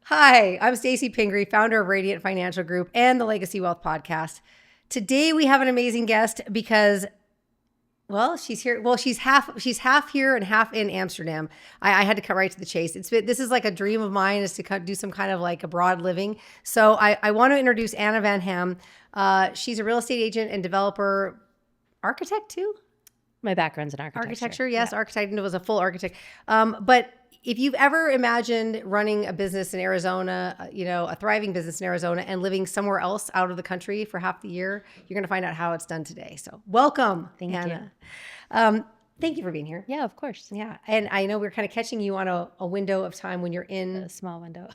Hi, I'm Stacy Pingree, founder of Radiant Financial Group and the Legacy Wealth Podcast. Today we have an amazing guest because, well, she's here. Well, she's half here and half in Amsterdam. I had to cut right to the chase. This is like a dream of mine, is to do some kind of like abroad living. So I want to introduce Anna Van Ham. She's a real estate agent and developer, architect too. My background's in architecture. Architecture, yes, yeah. Architect, and was a full architect. But if you've ever imagined running a business in Arizona, a thriving business in Arizona, and living somewhere else out of the country for half the year, you're going to find out how it's done today. So welcome, Thank Anna. you. Thank you for being here. Yeah, of course. Yeah. And I know we're kind of catching you on a window of time when you're in a small window.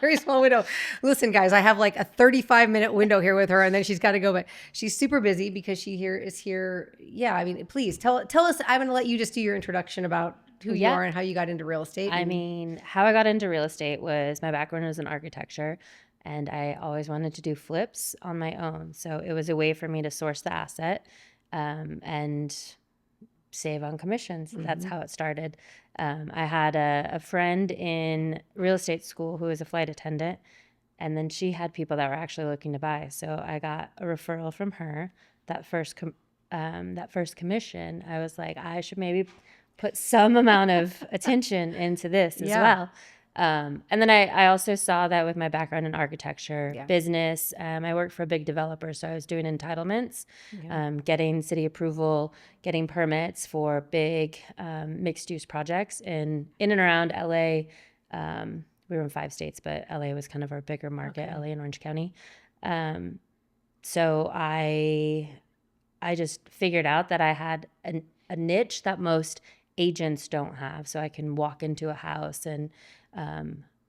Very small window. Listen, guys, I have like a 35-minute window here with her, and then she's got to go. But she's super busy because she is here. Yeah. I mean, please tell us. I'm going to let you just do your introduction about who you are and how you got into real estate. I mean, how I got into real estate was my background was in architecture, and I always wanted to do flips on my own. So it was a way for me to source the asset and save on commissions. Mm-hmm. That's how it started. I had a friend in real estate school who was a flight attendant, and then she had people that were actually looking to buy. So I got a referral from her. That first commission, I was like, I should maybe put some amount of attention into this as well. And then I also saw that with my background in architecture, business. I worked for a big developer, so I was doing entitlements, getting city approval, getting permits for big mixed-use projects in and around LA. We were in 5 states, but LA was kind of our bigger market, LA and Orange County. So I just figured out that I had a niche that most agents don't have. So I can walk into a house and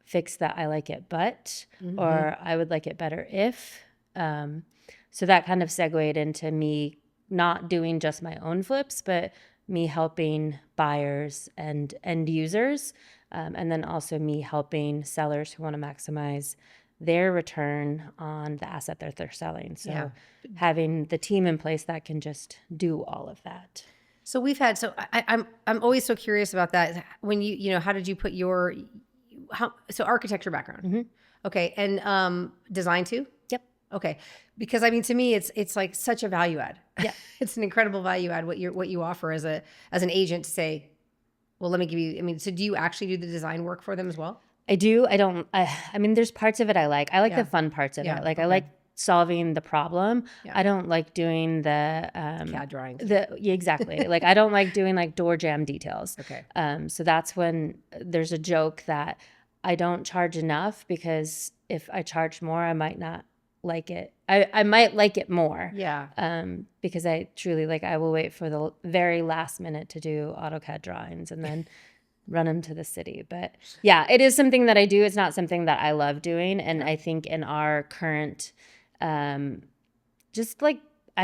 fix that I like it, but, or I would like it better if. So that kind of segued into me not doing just my own flips, but me helping buyers and end users. And then also me helping sellers who want to maximize their return on the asset that they're selling. So having the team in place that can just do all of that. So I'm always so curious about that. When how did you put your architecture background? Mm-hmm. Okay. And design too? Yep. Okay. Because I mean, to me, it's like such a value add. Yeah. It's an incredible value add what you offer as an agent to say, well, let me give you, so do you actually do the design work for them as well? I do. I mean, there's parts of it I like. I like the fun parts of it. Like I like solving the problem. I don't like doing the CAD drawings. Exactly. Like I don't like doing like door jam details. Okay. So that's when there's a joke that I don't charge enough, because if I charge more, I might not like it. I might like it more. Yeah. Because I truly I will wait for the very last minute to do AutoCAD drawings and then run them to the city. But yeah, it is something that I do. It's not something that I love doing. And I think in our current I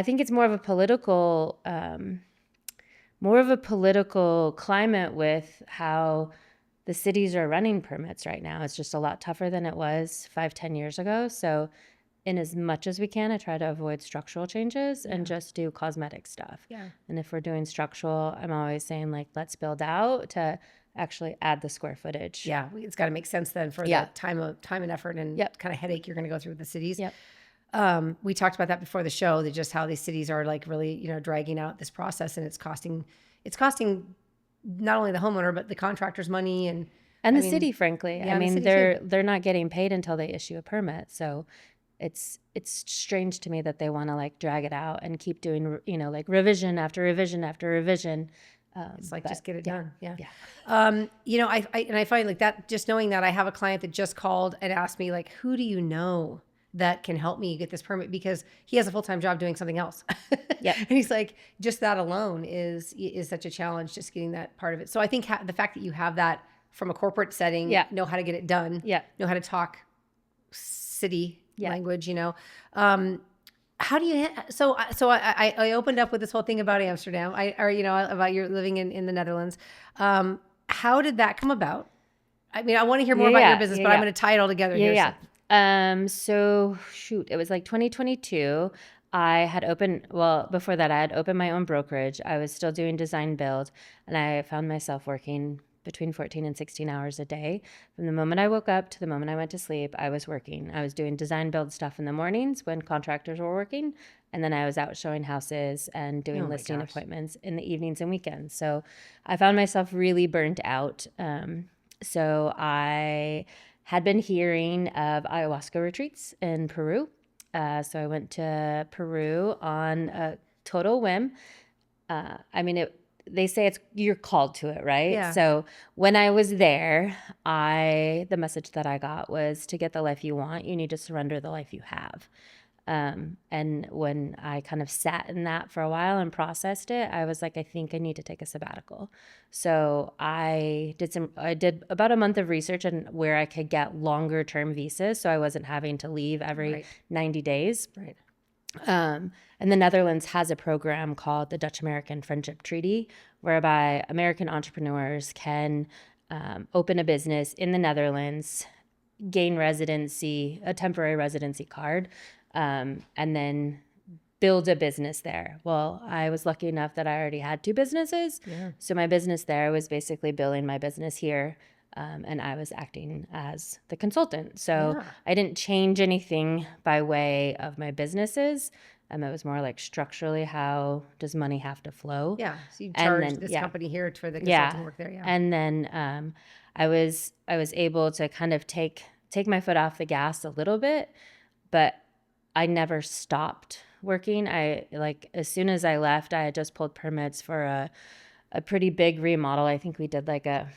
think it's more of a political climate with how the cities are running permits right now. It's just a lot tougher than it was 5-10 years ago. So in as much as we can, I try to avoid structural changes and just do cosmetic stuff. Yeah. And if we're doing structural, I'm always saying let's build out to actually add the square footage. Yeah. It's got to make sense then for the time and effort and kind of headache you're going to go through with the cities. Yep. We talked about that before the show, that just how these cities are really, dragging out this process, and it's costing not only the homeowner, but the contractor's money and the city, frankly. I mean, they're not getting paid until they issue a permit. So it's strange to me that they want to drag it out and keep doing, revision after revision after revision. It's just get it done. Yeah. I find that, just knowing that I have a client that just called and asked me who do you know that can help me get this permit, because he has a full-time job doing something else. Yeah. And he's like, just that alone is such a challenge, just getting that part of it. So I think the fact that you have that from a corporate setting, know how to get it done, know how to talk city language, how do you, so I opened up with this whole thing about Amsterdam, about your living in the Netherlands. How did that come about? I mean, I want to hear more about your business, but I'm going to tie it all together here. Yeah. So it was 2022. Before that I had opened my own brokerage. I was still doing design build, and I found myself working between 14 and 16 hours a day. From the moment I woke up to the moment I went to sleep, I was working. I was doing design build stuff in the mornings when contractors were working. And then I was out showing houses and doing listing appointments in the evenings and weekends. So I found myself really burnt out. So I had been hearing of ayahuasca retreats in Peru. So I went to Peru on a total whim. They say you're called to it, right? Yeah. So when I was there, the message that I got was, to get the life you want, you need to surrender the life you have. And when I kind of sat in that for a while and processed it, I was like, I think I need to take a sabbatical. So I did about a month of research on where I could get longer term visas, so I wasn't having to leave every 90 days. Right. And the Netherlands has a program called the Dutch American Friendship Treaty, whereby American entrepreneurs can open a business in the Netherlands, gain residency, a temporary residency card, and then build a business there. Well, I was lucky enough that I already had 2 businesses. Yeah. So my business there was basically building my business here. And I was acting as the consultant. So I didn't change anything by way of my businesses. It was more like structurally, how does money have to flow? Yeah. So you charge this company here for the consulting work there. Yeah. And then I was able to kind of take my foot off the gas a little bit, but I never stopped working. As soon as I left, I had just pulled permits for a pretty big remodel. I think we did like a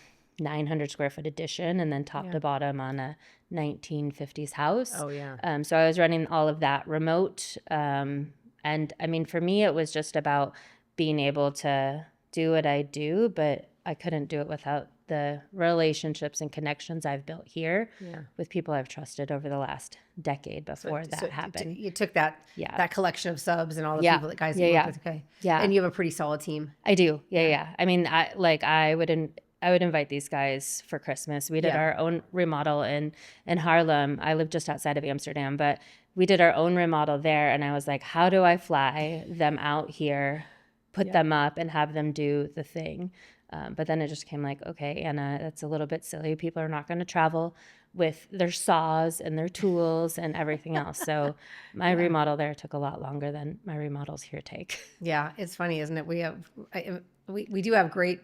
900 square foot addition, and then top to bottom on a 1950s house. Oh yeah. So I was running all of that remote. And I mean, for me, it was just about being able to do what I do, but I couldn't do it without the relationships and connections I've built here with people I've trusted over the last decade before that happened. You took that collection of subs and all the people that guys work with. Okay. Yeah. And you have a pretty solid team. I do. Yeah. I mean, I would invite these guys for Christmas. We did our own remodel in Haarlem. I live just outside of Amsterdam, but we did our own remodel there. And I was like, how do I fly them out here, put them up, and have them do the thing? But then it just came like, okay, Anna, that's a little bit silly. People are not going to travel with their saws and their tools and everything else. So my remodel there took a lot longer than my remodels here take. Yeah, it's funny, isn't it? We do have great.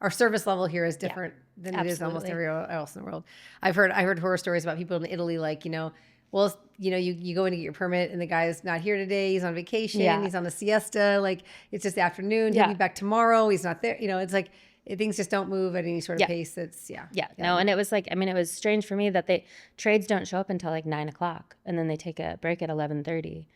Our service level here is different than it is almost everywhere else in the world. I heard horror stories about people in Italy, like, you go in to get your permit and the guy's not here today. He's on vacation. He's on a siesta. Like, it's just afternoon. He'll be back tomorrow. He's not there. It's like things just don't move at any sort of pace. It's No, and it was like, I mean, it was strange for me that trades don't show up until like 9:00, and then they take a break at 11:30.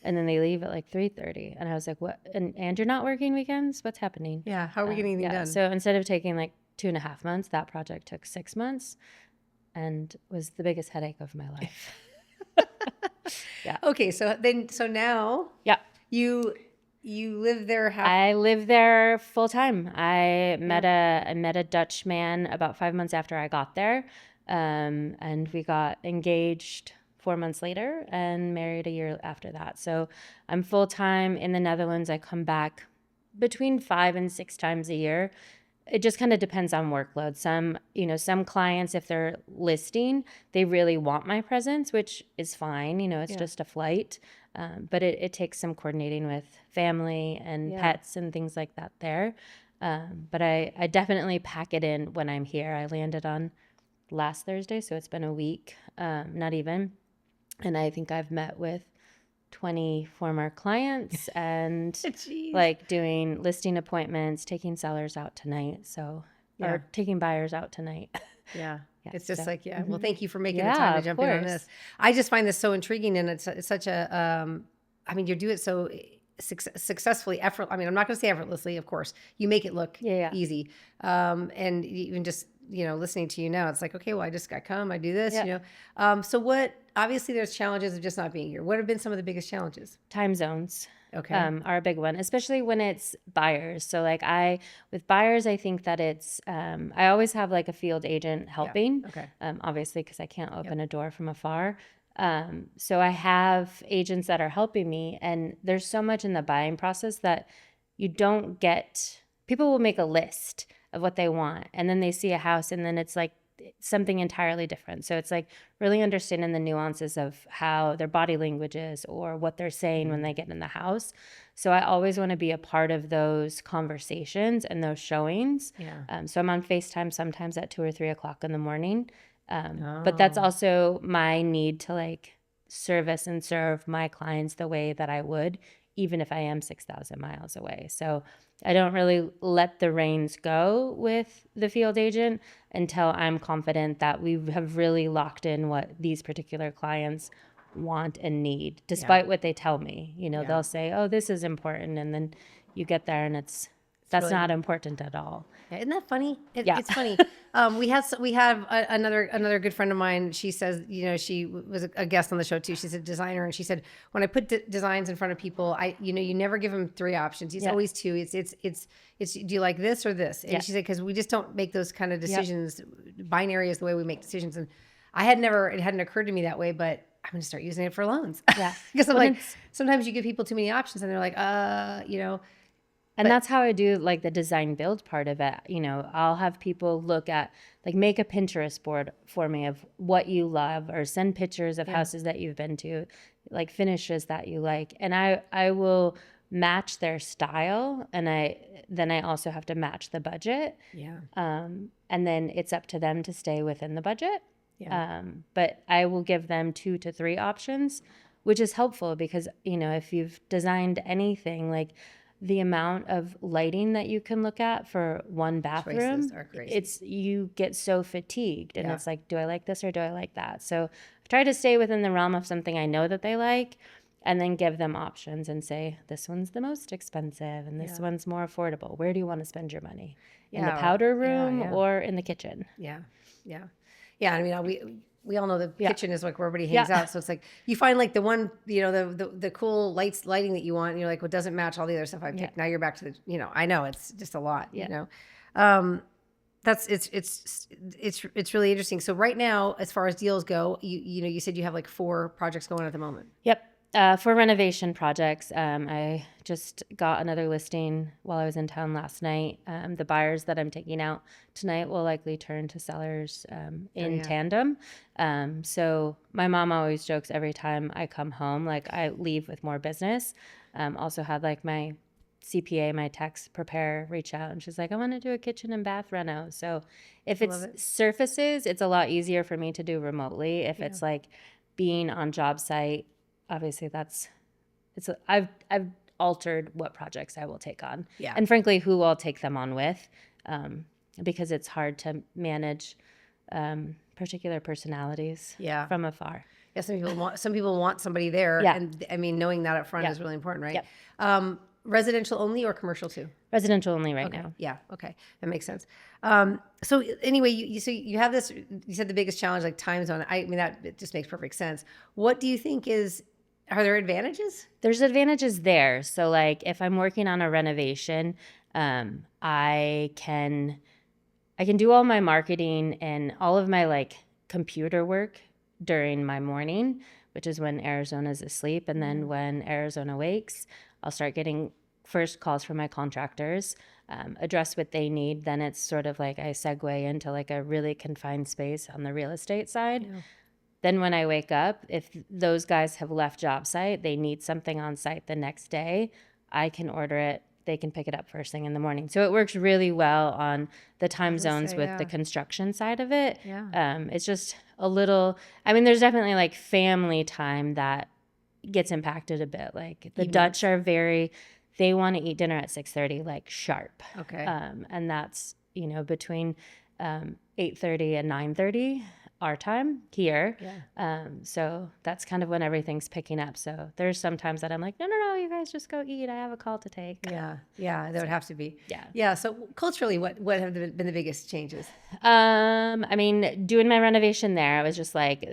And then they leave at like 3:30. And I was like, what? And you're not working weekends? What's happening? Yeah. How are we getting anything done? So instead of taking like 2.5 months, that project took 6 months and was the biggest headache of my life. Okay. So now you live there. I live there full time. I met a Dutch man about 5 months after I got there. And we got engaged 4 months later and married a year after that. So I'm full-time in the Netherlands. I come back between 5 and 6 times a year. It just kind of depends on workload. Some clients, if they're listing, they really want my presence, which is fine. It's just a flight. But it takes some coordinating with family and pets and things like that there. But I definitely pack it in when I'm here. I landed on last Thursday, so it's been a week, not even. And I think I've met with 20 former clients and like doing listing appointments, taking sellers out tonight. Or taking buyers out tonight. Yeah. It's just well, thank you for making the time to jump in on this. I just find this so intriguing, and it's such a, you do it so successfully, I'm not going to say effortlessly, of course. You make it look easy. And even just, listening to you now, it's like, okay, well, I do this, So obviously there's challenges of just not being here. What have been some of the biggest challenges? Time zones. Okay. Are a big one, especially when it's buyers. So with buyers, I think that it's, I always have like a field agent helping, obviously, because I can't open a door from afar. So I have agents that are helping me, and there's so much in the buying process that you don't get. People will make a list of what they want. And then they see a house and then it's like something entirely different. So it's like really understanding the nuances of how their body language is or what they're saying when they get in the house. So I always want to be a part of those conversations and those showings. Yeah. So I'm on FaceTime sometimes at 2 or 3 o'clock in the morning. But that's also my need to like service and serve my clients the way that I would, even if I am 6,000 miles away. So I don't really let the reins go with the field agent until I'm confident that we have really locked in what these particular clients want and need, despite what they tell me. You know, they'll say, oh, this is important. And then you get there and that's really not important at all. Yeah, isn't that funny? It's funny. We have another good friend of mine. She says, you know, she was a guest on the show too. She's a designer, and she said when I put designs in front of people, you never give them 3 options. It's always 2. It's do you like this or this? And she said because we just don't make those kind of decisions. Binary is the way we make decisions, and it hadn't occurred to me that way, but I'm going to start using it for loans. Yeah, because I'm like sometimes you give people too many options, and they're like, you know. And that's how I do like the design build part of it. You know, I'll have people look at like make a Pinterest board for me of what you love or send pictures of houses that you've been to, like finishes that you like. And I will match their style and then I also have to match the budget. Yeah. And then it's up to them to stay within the budget. Yeah. But I will give them 2 to 3 options, which is helpful because, you know, if you've designed anything like the amount of lighting that you can look at for one bathroom, you get so fatigued and it's like, do I like this or do I like that? So I've tried to stay within the realm of something I know that they like and then give them options and say, this one's the most expensive and this one's more affordable. Where do you want to spend your money? In the powder room or in the kitchen? Yeah. Yeah. Yeah. I mean, we all know the kitchen is like where everybody hangs out. So it's like you find like the one, you know, the cool lighting that you want. And you're like, well, it doesn't match all the other stuff I've picked. Now you're back to the, you know, I know it's just a lot, you know. It's really interesting. So right now, as far as deals go, you know, you said you have like 4 projects going at the moment. Yep. For renovation projects, I just got another listing while I was in town last night. The buyers that I'm taking out tonight will likely turn to sellers in tandem. So my mom always jokes every time I come home, like I leave with more business. Also had like my CPA, my tax preparer, reach out and she's like, I want to do a kitchen and bath reno. So if it's surfaces, it's a lot easier for me to do remotely. If it's like being on job site, obviously I've altered what projects I will take on and frankly who I'll take them on with because it's hard to manage particular personalities from afar. Yeah, some people want somebody there and I mean knowing that up front is really important, right? Residential only or commercial too? Residential only right now. Yeah, okay. That makes sense. So anyway, you have this, you said the biggest challenge, like time zone. I mean, it just makes perfect sense. What do you think are there advantages? There's advantages there. So like if I'm working on a renovation, I can do all my marketing and all of my like computer work during my morning, which is when Arizona's asleep. And then when Arizona wakes, I'll start getting first calls from my contractors, address what they need. Then it's sort of like I segue into like a really confined space on the real estate side. Yeah. Then when I wake up, if those guys have left job site, they need something on site the next day, I can order it. They can pick it up first thing in the morning. So it works really well on the time zones with the construction side of it. Yeah. It's just a little, I mean, there's definitely like family time that gets impacted a bit. Like the Dutch are they want to eat dinner at 6:30, like sharp. Okay. And that's, you know, between 8:30 and 9:30 our time here. Yeah. So that's kind of when everything's picking up. So there's some times that I'm like, no, you guys just go eat. I have a call to take. Yeah. Yeah. That would have to be. Yeah. Yeah. So culturally, what have been the biggest changes? I mean, doing my renovation there, I was just like,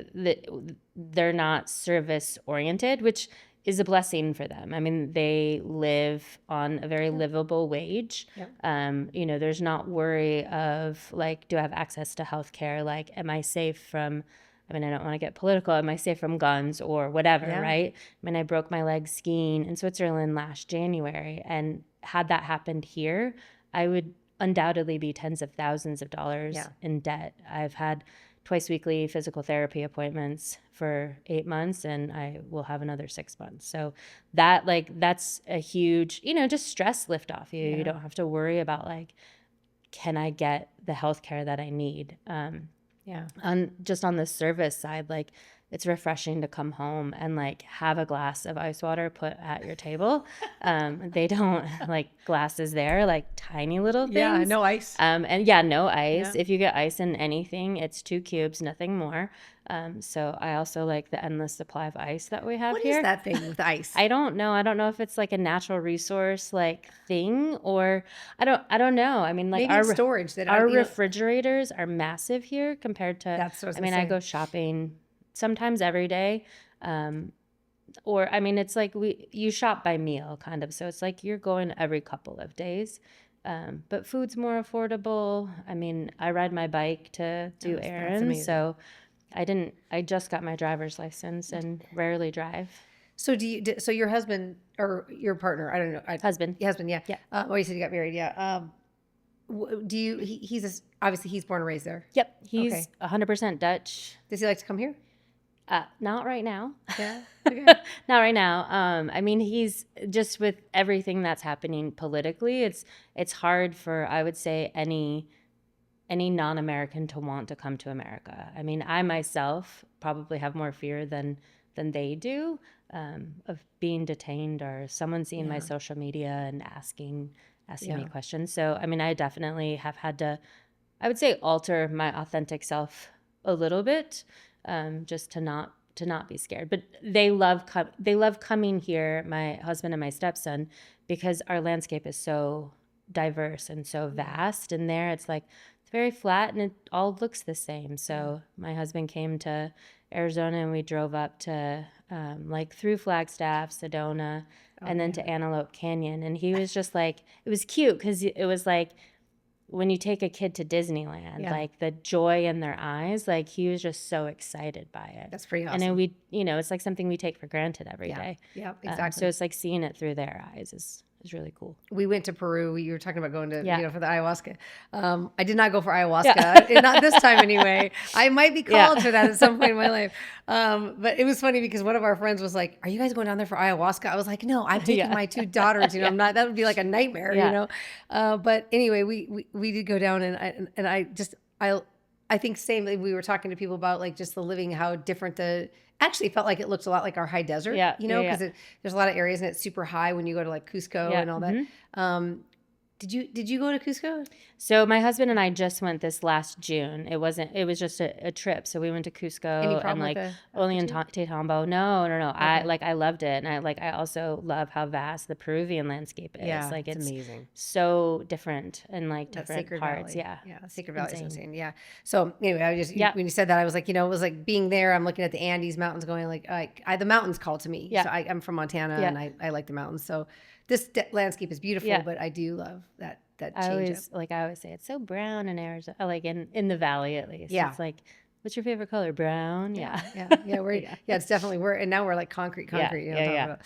they're not service oriented, which is a blessing for them. I mean, they live on a very livable wage. Yep. You know, there's not worry of like, do I have access to healthcare? Like, am I safe from, I mean, I don't want to get political. Am I safe from guns or whatever, right? I mean, I broke my leg skiing in Switzerland last January, and had that happened here, I would undoubtedly be tens of thousands of dollars in debt. I've had twice weekly physical therapy appointments for 8 months, and I will have another 6 months. So that's a huge, just stress lift off you. You don't have to worry about can I get the healthcare that I need? On the service side, it's refreshing to come home and have a glass of ice water put at your table. They don't glasses there, tiny little things. Yeah, no ice. No ice. Yeah. If you get ice in anything, it's 2 cubes, nothing more. So I also like the endless supply of ice that we have here. What is that thing with ice? I don't know. I don't know if it's a natural resource thing, or I don't know. I mean, maybe it's storage that our refrigerators are massive here compared to. That's what I go shopping sometimes every day. Or it's you shop by meal kind of. So it's you're going every couple of days. But food's more affordable. I ride my bike to do errands. So I just got my driver's license and rarely drive. So so your husband or your partner, I don't know. Husband. Yeah. You said you got married. Yeah. Obviously he's born and raised there. Yep. He's 100% Dutch. Does he like to come here? Not right now. Yeah. Okay. Not right now. He's just with everything that's happening politically. It's hard for, I would say, any non-American to want to come to America. I myself probably have more fear than they do of being detained or someone seeing my social media and asking me questions. So I definitely have had to, I would say, alter my authentic self a little bit. Just to not be scared. But they love coming here, my husband and my stepson, because our landscape is so diverse and so vast. And there it's very flat and it all looks the same. So my husband came to Arizona and we drove up to through Flagstaff, Sedona, and then to Antelope Canyon. And he was just it was cute because it was when you take a kid to Disneyland, the joy in their eyes, he was just so excited by it. That's pretty awesome. And then it's something we take for granted every day. Yeah, exactly. So it's seeing it through their eyes is really cool. We went to Peru. You were talking about going to, for the ayahuasca. I did not go for ayahuasca, not this time anyway. I might be called for that at some point in my life. But it was funny because one of our friends was like, "Are you guys going down there for ayahuasca?" I was like, "No, I'm taking my 2 daughters. I'm not. That would be like a nightmare, But anyway, we did go down, and I think same. We were talking to people about just the living, how different actually felt like it looked a lot like our high desert, because there's a lot of areas and it's super high when you go to Cusco and all that. Did you go to Cusco? So my husband and I just went this last June. It was just a trip. So we went to Cusco. Any problem and with only in Tetambo. No. Okay. I loved it. And I also love how vast the Peruvian landscape is. Yeah, it's amazing. So different in different Sacred parts. Valley. Yeah. Sacred Valley is insane. Yeah. So anyway, when you said that, I was like, it was being there, I'm looking at the Andes mountains going the mountains call to me. Yeah. So I'm from Montana and I like the mountains. So this landscape is beautiful, but I do love that change. I always say it's so brown in Arizona, in the valley at least. Yeah. It's what's your favorite color? Brown. Yeah. It's definitely and now we're concrete. Yeah.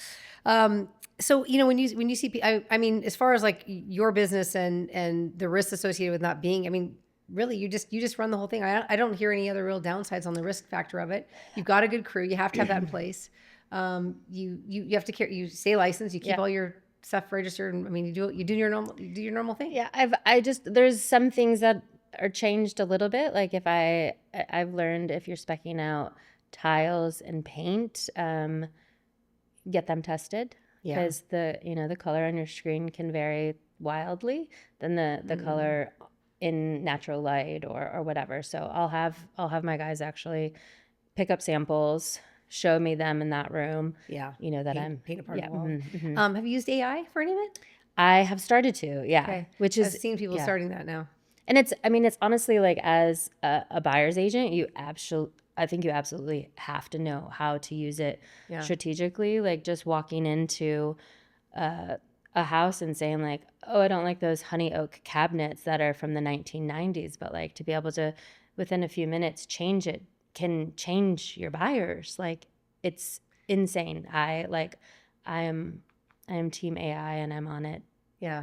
So when you see, as far as your business and the risks associated with not being, really you just run the whole thing. I don't hear any other real downsides on the risk factor of it. You've got a good crew. You have to have that in place. You have to you stay licensed. You keep all your stuff registered. You do your normal thing. Yeah. There's some things that are changed a little bit. If I've learned if you're speccing out tiles and paint, get them tested because the color on your screen can vary wildly than the color in natural light or whatever. So I'll have my guys actually pick up samples, show me them in that room. Yeah. Paint a part of the wall. Have you used AI for any of it? I have started to, yeah. Okay. Which is I've seen people starting that now. And it's honestly as a buyer's agent, I think you absolutely have to know how to use it strategically. Just walking into a house and saying oh, I don't like those honey oak cabinets that are from the 1990s, but to be able to within a few minutes change it can change your buyers. It's insane. I am team AI and I'm on it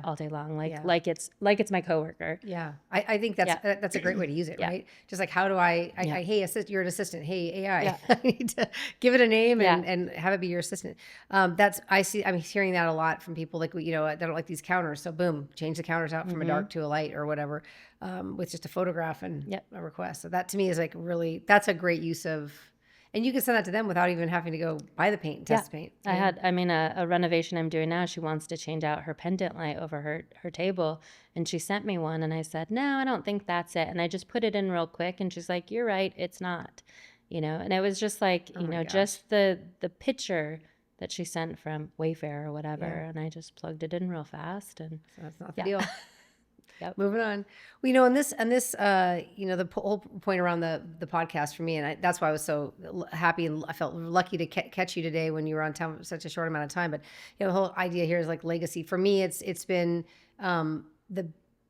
all day long. Like it's my coworker. Yeah. I think that's a great way to use it, right? Just like, how do hey, you're an assistant. Hey, AI, I need to give it a name and have it be your assistant. I'm hearing that a lot from people like, that don't like these counters. So boom, change the counters out from a dark to a light or whatever, with just a photograph and a request. So that to me is like that's a great use of. And you can send that to them without even having to go buy the paint and test the paint. A renovation I'm doing now, she wants to change out her pendant light over her table. And she sent me one and I said, no, I don't think that's it. And I just put it in real quick. And she's like, you're right, it's not, and it was just like, just the picture that she sent from Wayfair or whatever. And I just plugged it in real fast. And so that's not the deal. Yep. Moving on. Well, and this, the whole point around the podcast for me, and that's why I was so happy and I felt lucky to catch you today when you were on town for such a short amount of time. But the whole idea here is like legacy. For me, it's been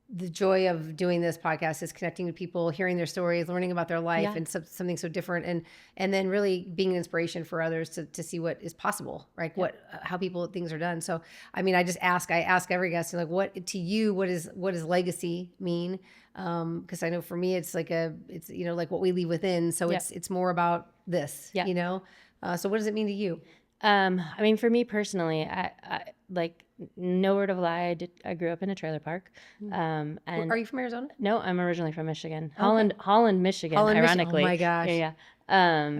the joy of doing this podcast is connecting with people, hearing their stories, learning about their life and something so different. And then really being an inspiration for others to see what is possible, right? How things are done. So, I ask every guest, like, what to you, what does legacy mean? Cause I know for me, it's like like what we leave within. So it's more about this, so what does it mean to you? For me personally, I like, no word of a lie, I grew up in a trailer park. And are you from Arizona? No, I'm originally from Michigan. Holland, Michigan, ironically. Oh my gosh. Yeah.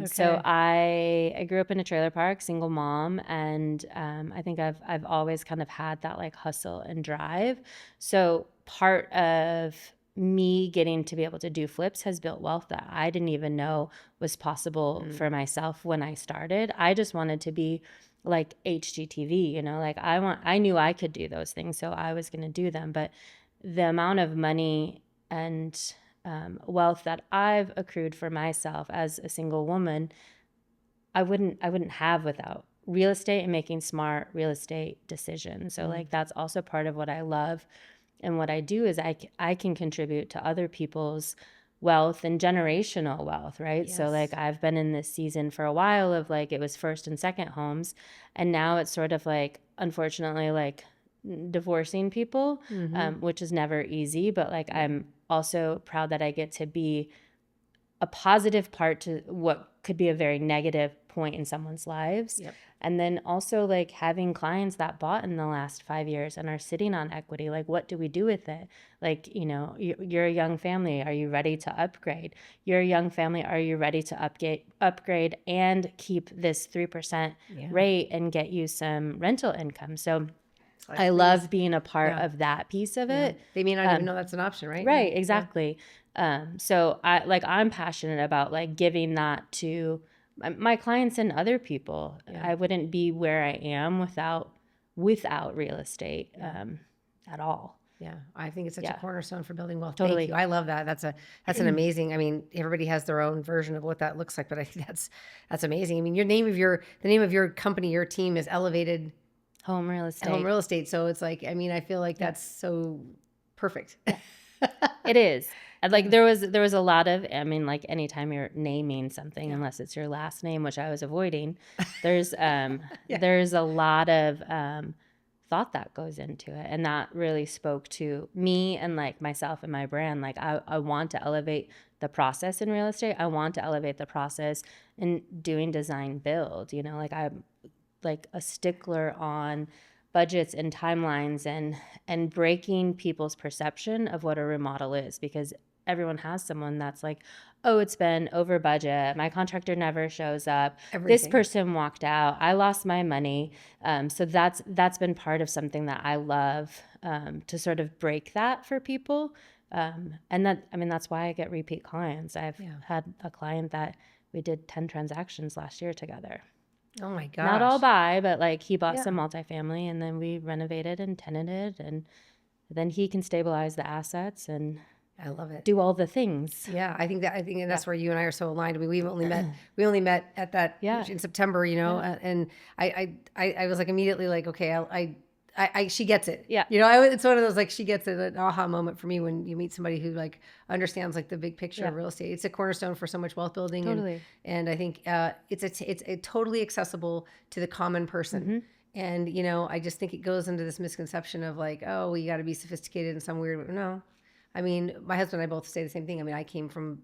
So I grew up in a trailer park, single mom, and I think I've always kind of had that like hustle and drive. So part of me getting to be able to do flips has built wealth that I didn't even know was possible for myself when I started. I just wanted to be like HGTV, like I knew I could do those things, so I was going to do them. But the amount of money and wealth that I've accrued for myself as a single woman, I wouldn't have without real estate and making smart real estate decisions. So like that's also part of what I love. And what I do is I can contribute to other people's wealth and generational wealth, right? Yes. So like I've been in this season for a while of like, it was first and second homes. And now it's sort of like, unfortunately, like divorcing people, which is never easy. But like, I'm also proud that I get to be a positive part to what could be a very negative point in someone's lives. Yep. And then also like having clients that bought in the last 5 years and are sitting on equity, like what do we do with it? Like, you're a young family. Are you ready to upgrade? You're a young family. Are you ready to upgrade and keep this 3% rate and get you some rental income? So I love being a part of that piece of it. They may not even know that's an option, right? Right, exactly. So I'm passionate about like giving that to my clients and other people. I wouldn't be where I am without real estate at all. Yeah, I think it's such a cornerstone for building wealth. Totally. Thank you. I love that. That's an amazing. Everybody has their own version of what that looks like, but I think that's amazing. The name of your company, your team is Elevated Home Real Estate. So it's like, I feel like that's so perfect. It is. Like there was a lot of, like anytime you're naming something, unless it's your last name, which I was avoiding, there's there's a lot of thought that goes into it. And that really spoke to me and like myself and my brand. Like I want to elevate the process in real estate. I want to elevate the process in doing design build, like I'm like a stickler on budgets and timelines and breaking people's perception of what a remodel is, because everyone has someone that's like, oh, it's been over budget. My contractor never shows up. Everything. This person walked out. I lost my money. So that's been part of something that I love, to sort of break that for people. And that's why I get repeat clients. I've had a client that we did 10 transactions last year together. Oh my gosh. Not all buy, but like he bought some multifamily and then we renovated and tenanted, and then he can stabilize the assets and I love it. Do all the things. Yeah, I think that's where you and I are so aligned. We've only met at that in September, and I was like immediately like, okay, she gets it. Yeah. It's one of those like she gets it, an aha moment for me when you meet somebody who like understands like the big picture of real estate. It's a cornerstone for so much wealth building. Totally. And I think it's totally accessible to the common person. And, you know, I just think it goes into this misconception of like, oh, you got to be sophisticated in some weird way. No. I mean, my husband and I both say the same thing. I mean, I came from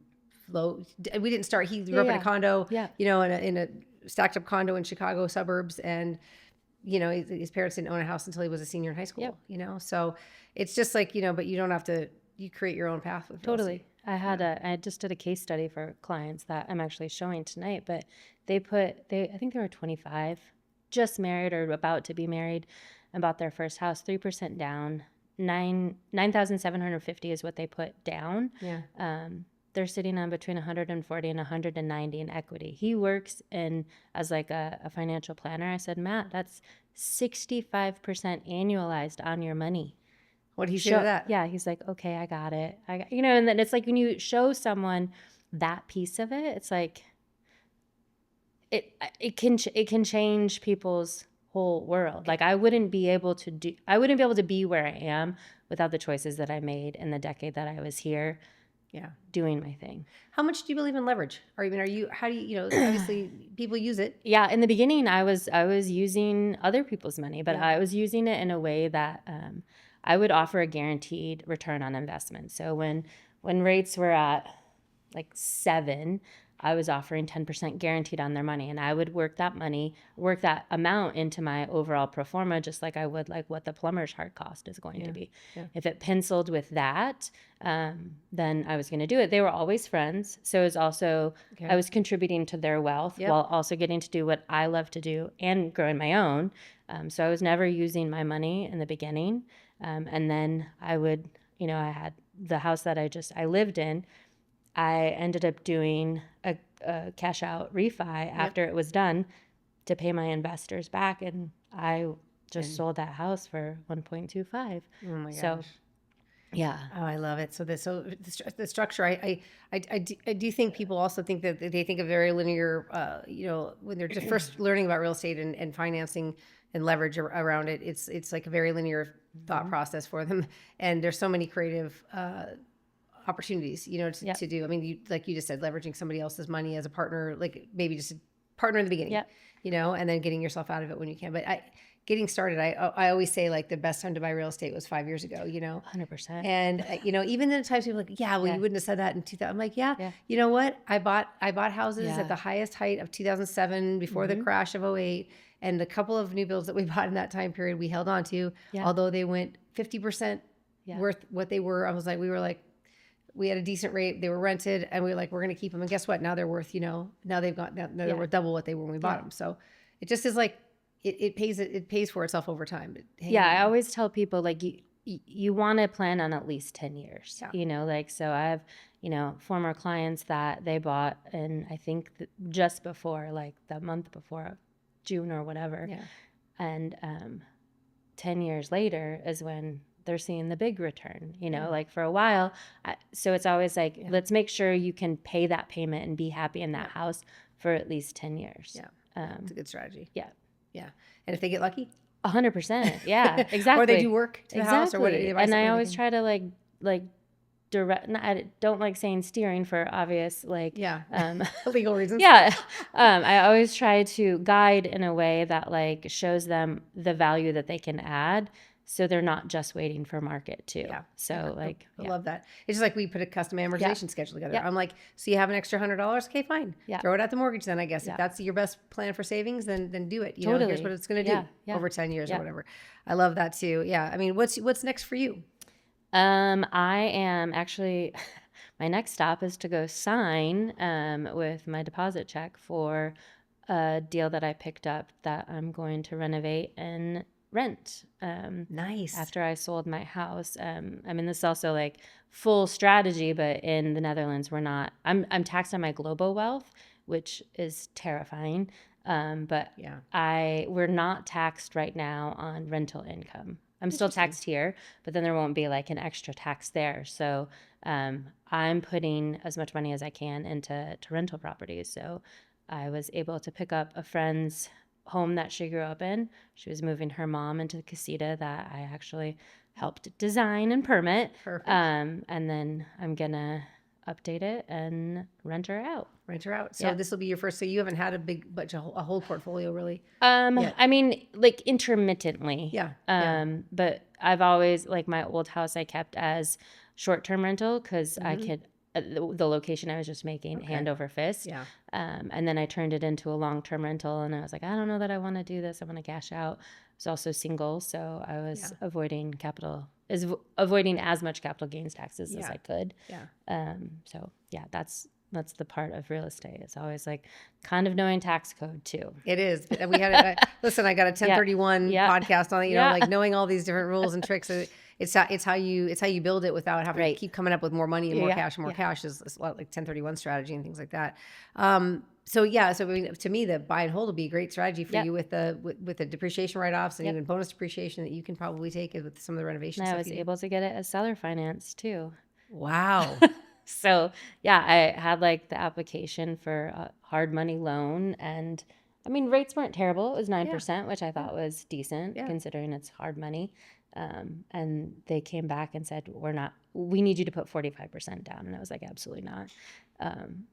low. We didn't start. He grew up in a condo, you know, in a stacked up condo in Chicago suburbs. And, you know, his parents didn't own a house until he was a senior in high school, you know? So it's just like, you know, but you don't have to, you create your own path with real estate. I just did a case study for clients that I'm actually showing tonight, but I think they were 25, just married or about to be married, and bought their first house, 3% down, 9,750 is what they put down. Yeah. They're sitting on between 140 and 190 in equity. He works as like a financial planner. I said, Matt, that's 65% annualized on your money. What did he say to that? Yeah, he's like, okay, I got it. You know, and then it's like when you show someone that piece of it, it's like it can change people's whole world. Like I wouldn't be able to be where I am without the choices that I made in the decade that I was here. Yeah, doing my thing. How much do you believe in leverage? Or even how do you know, obviously people use it. Yeah, in the beginning I was using other people's money, but I was using it in a way that I would offer a guaranteed return on investment. So when rates were at like 7, I was offering 10% guaranteed on their money, and I would work that amount into my overall pro forma, just like I would like what the plumber's hard cost is going to be. Yeah. If it penciled with that, then I was going to do it. They were always friends, so it was also I was contributing to their wealth while also getting to do what I love to do and growing my own. So I was never using my money in the beginning, and then I would, you know, I had the house that I lived in. I ended up doing a cash out refi after it was done to pay my investors back, and I just sold that house for 1.25. Oh my gosh. So, yeah. Oh, I love it. So the structure, I do think people also think that they think of very linear, you know, when they're just first learning about real estate and financing and leverage around it. It's like a very linear thought process for them, and there's so many creative opportunities, you know, to do. I mean, like you just said, leveraging somebody else's money as a partner, like maybe just a partner in the beginning, you know, and then getting yourself out of it when you can. But getting started, I always say like the best time to buy real estate was 5 years ago, you know. 100%. And you know, even in the times people are like, you wouldn't have said that in 2000. I'm like, you know what? I bought houses at the highest height of 2007 before the crash of 08. And the couple of new builds that we bought in that time period, we held on to, although they went 50% worth what they were. We had a decent rate. They were rented, and we were like, we're going to keep them. And guess what? Now they're worth, you know, now they're worth double what they were when we bought them. So it just is like, it pays for itself over time. I always tell people like you want to plan on at least 10 years, you know, like, so I have, you know, former clients that they bought, and I think just before, like the month before June or whatever. Yeah. And 10 years later is when they're seeing the big return, you know, like for a while. So it's always like, let's make sure you can pay that payment and be happy in that house for at least 10 years. Yeah. It's a good strategy. Yeah. Yeah. And if they get lucky? 100%. Yeah, exactly. Or they do work to the house or what. And I always try to like direct, I don't like saying steering for obvious, like, legal reasons. Yeah. I always try to guide in a way that like shows them the value that they can add, so they're not just waiting for market too. Yeah. So like, I love that. It's just like we put a custom amortization schedule together. I'm like, so you have an extra $100? Okay, fine. Yeah. Throw it at the mortgage then, I guess. If that's your best plan for savings, then do it. You know, here's what it's going to do over 10 years or whatever. I love that too. Yeah. I mean, what's next for you? I am actually, my next stop is to go sign with my deposit check for a deal that I picked up that I'm going to renovate and rent. Nice. After I sold my house. I mean, this is also like full strategy, but in the Netherlands, I'm taxed on my global wealth, which is terrifying. But we're not taxed right now on rental income. I'm still taxed here, but then there won't be like an extra tax there. So I'm putting as much money as I can into rental properties. So I was able to pick up a friend's home that she grew up in. She was moving her mom into the casita that I actually helped design and permit. Perfect. And then I'm gonna update it and rent her out. So this will be your first. So you haven't had a whole portfolio really. Yet. I mean, like intermittently. Yeah. But I've always, like my old house I kept as short-term rental because I could, the location I was just making hand over fist. Yeah. And then I turned it into a long-term rental and I was like, I don't know that I want to do this. I want to cash out. I was also single. So I was avoiding as much capital gains taxes as I could. Yeah. So that's the part of real estate. It's always like kind of knowing tax code too. It is. And we had listen, I got a 1031 podcast on it, like knowing all these different rules and tricks. It's how you build it without having to keep coming up with more money and more cash and more cash is a lot like 1031 strategy and things like that. So I mean, to me, the buy and hold will be a great strategy for you with the depreciation write-offs and even bonus depreciation that you can probably take with some of the renovations. And I was able to get it as seller finance too. Wow. So I had like the application for a hard money loan, and I mean rates weren't terrible. It was 9%, which I thought was decent considering it's hard money. And they came back and said, we need you to put 45% down. And I was like, absolutely not.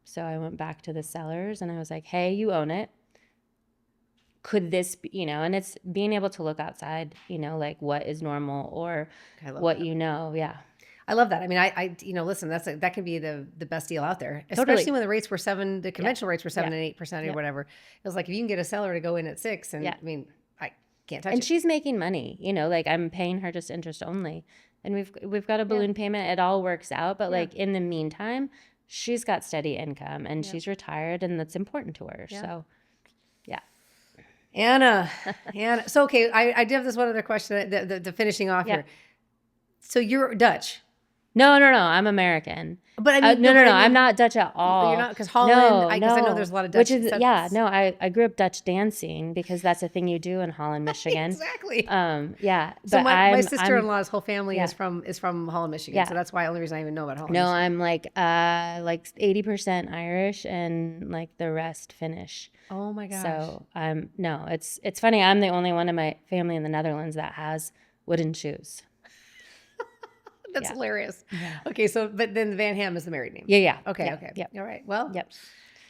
So I went back to the sellers and I was like, hey, you own it. Could this be, and it's being able to look outside, like what is normal or what that. Yeah. I love that. I mean, I listen, that can be the best deal out there, especially when the rates were the conventional rates were 7 and 8% or whatever. It was like, if you can get a seller to go in at 6 and I mean, I can't touch it. And she's making money, like I'm paying her just interest only. And we've got a balloon payment. It all works out. But like in the meantime, she's got steady income and she's retired and that's important to her. Yeah. So Anna. So, okay. I do have this one other question, the finishing off here. So you're Dutch. No, I'm American. But I mean, no, I'm not Dutch at all. You're not, because Holland, I know there's a lot of Dutch. I grew up Dutch dancing because that's a thing you do in Holland, Michigan. Exactly. So my sister-in-law's whole family is from Holland, Michigan. So that's why the only reason I even know about Holland. No, I'm like 80% Irish and like the rest Finnish. Oh my gosh. So it's funny. I'm the only one in my family in the Netherlands that has wooden shoes. That's hilarious. Yeah. Okay, but then Van Ham is the married name. Yeah. Okay. Yep. All right. Well. Yep.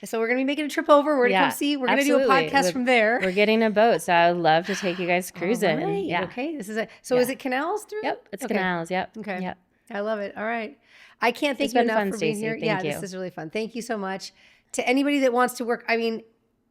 So we're gonna be making a trip over. We're gonna come see. We're gonna do a podcast from there. We're getting a boat, so I would love to take you guys cruising. Right. Yeah. Okay. This is it. So is it canals through? Yep. It's canals. Yep. Okay. Yep. I love it. All right. I can't thank you enough for being Stacy. here. Thank you. This is really fun. Thank you so much. To anybody that wants to work, I mean,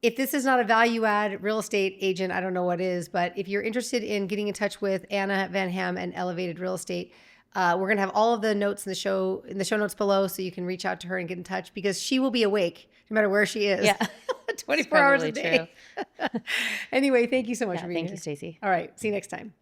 if this is not a value add real estate agent, I don't know what is. But if you're interested in getting in touch with Anna Van Ham and Elevated Real Estate. We're going to have all of the notes in the show notes below, so you can reach out to her and get in touch because she will be awake no matter where she is. 24 hours a day. Anyway, thank you so much for being here. Thank you, Stacy. All right. See you next time.